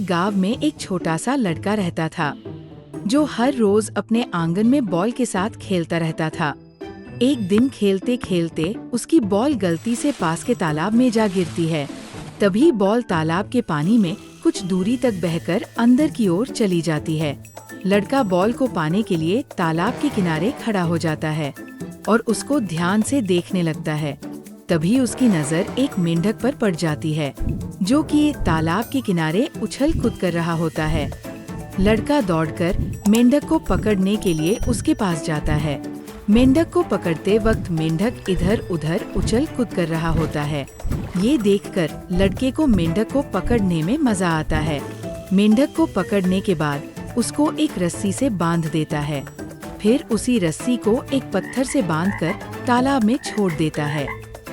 एक गांव में एक छोटा सा लड़का रहता था जो हर रोज अपने आंगन में बॉल के साथ खेलता रहता था। एक दिन खेलते खेलते उसकी बॉल गलती से पास के तालाब में जा गिरती है। तभी बॉल तालाब के पानी में कुछ दूरी तक बहकर अंदर की ओर चली जाती है। लड़का बॉल को पाने के लिए तालाब के किनारे खड़ा हो जाता है और उसको ध्यान से देखने लगता है। तभी उसकी नजर एक मेंढक पर पड़ जाती है जो कि तालाब के किनारे उछल कूद कर रहा होता है। लड़का दौड़कर मेंढक को पकड़ने के लिए उसके पास जाता है। मेंढक को पकड़ते वक्त मेंढक इधर उधर उछल कूद कर रहा होता है। ये देखकर लड़के को मेंढक को पकड़ने में मजा आता है। मेंढक को पकड़ने के बाद उसको एक रस्सी से बांध देता है। फिर उसी रस्सी को एक पत्थर से बांधकर तालाब में छोड़ देता है।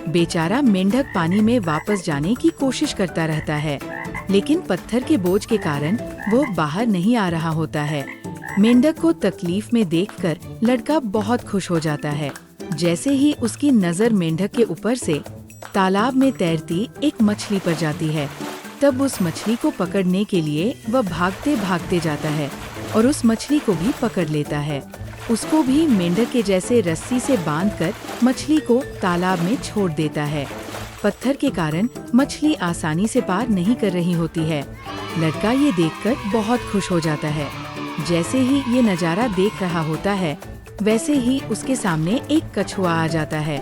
बेचारा मेंढक पानी में वापस जाने की कोशिश करता रहता है, लेकिन पत्थर के बोझ के कारण वो बाहर नहीं आ रहा होता है। मेंढक को तकलीफ में देखकर लड़का बहुत खुश हो जाता है। जैसे ही उसकी नजर मेंढक के ऊपर से तालाब में तैरती एक मछली पर जाती है, तब उस मछली को पकड़ने के लिए वह भागते भागते जाता है और उस मछली को भी पकड़ लेता है। उसको भी मेंढक के जैसे रस्सी से बांधकर मछली को तालाब में छोड़ देता है। पत्थर के कारण मछली आसानी से पार नहीं कर रही होती है। लड़का ये देखकर बहुत खुश हो जाता है। जैसे ही ये नज़ारा देख रहा होता है, वैसे ही उसके सामने एक कछुआ आ जाता है।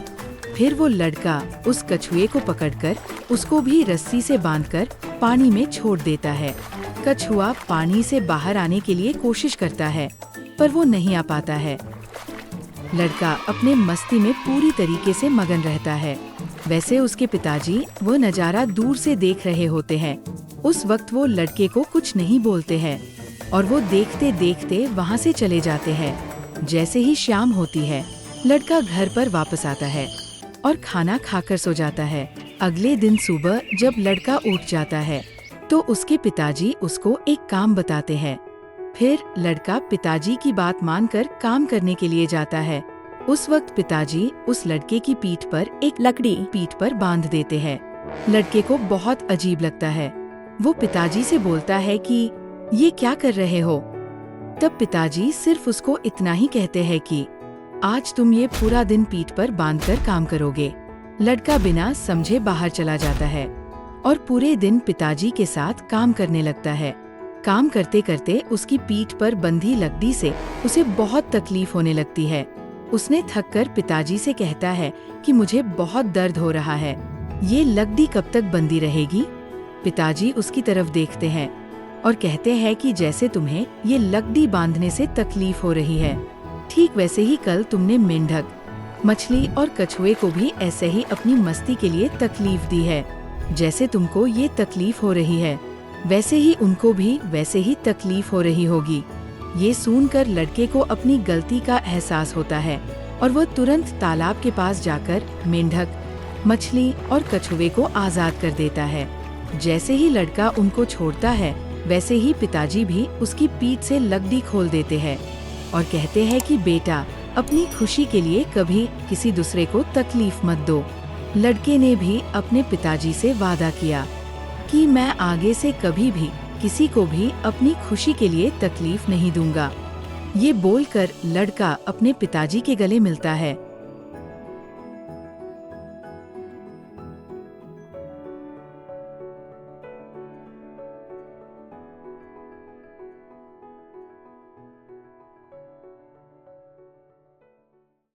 फिर वो लड़का उस कछुए को पकड़कर उसको भी रस्सी से बांधकर पानी में छोड़ देता है। कछुआ पानी से बाहर आने के लिए कोशिश करता है, पर वो नहीं आ पाता है। लड़का अपने मस्ती में पूरी तरीके से मगन रहता है। वैसे उसके पिताजी वो नज़ारा दूर से देख रहे होते हैं। उस वक्त वो लड़के को कुछ नहीं बोलते हैं और वो देखते देखते वहाँ से चले जाते हैं। जैसे ही शाम होती है, लड़का घर पर वापस आता है और खाना खाकर सो जाता है। अगले दिन सुबह जब लड़का उठ जाता है, तो उसके पिताजी उसको एक काम बताते हैं। फिर लड़का पिताजी की बात मानकर काम करने के लिए जाता है। उस वक्त पिताजी उस लड़के की पीठ पर एक लकड़ी पीठ पर बांध देते हैं। लड़के को बहुत अजीब लगता है। वो पिताजी से बोलता है कि ये क्या कर रहे हो? तब पिताजी सिर्फ उसको इतना ही कहते हैं कि आज तुम ये पूरा दिन पीठ पर बांधकर काम करोगे। लड़का बिना समझे बाहर चला जाता है और पूरे दिन पिताजी के साथ काम करने लगता है। काम करते करते उसकी पीठ पर बंधी लकड़ी से उसे बहुत तकलीफ होने लगती है। उसने थककर पिताजी से कहता है कि मुझे बहुत दर्द हो रहा है, ये लकड़ी कब तक बंधी रहेगी? पिताजी उसकी तरफ देखते हैं और कहते हैं कि जैसे तुम्हें ये लकड़ी बांधने से तकलीफ हो रही है, ठीक वैसे ही कल तुमने मेंढक, मछली और कछुए को भी ऐसे ही अपनी मस्ती के लिए तकलीफ दी है। जैसे तुमको ये तकलीफ हो रही है, वैसे ही उनको भी वैसे ही तकलीफ हो रही होगी। ये सुनकर लड़के को अपनी गलती का एहसास होता है और वो तुरंत तालाब के पास जाकर मेंढक, मछली और कछुए को आजाद कर देता है। जैसे ही लड़का उनको छोड़ता है, वैसे ही पिताजी भी उसकी पीठ से लकड़ी खोल देते हैं और कहते हैं कि बेटा, अपनी खुशी के लिए कभी किसी दूसरे को तकलीफ मत दो। लड़के ने भी अपने पिताजी से वादा किया कि मैं आगे से कभी भी किसी को भी अपनी खुशी के लिए तकलीफ नहीं दूंगा। ये बोलकर लड़का अपने पिताजी के गले मिलता है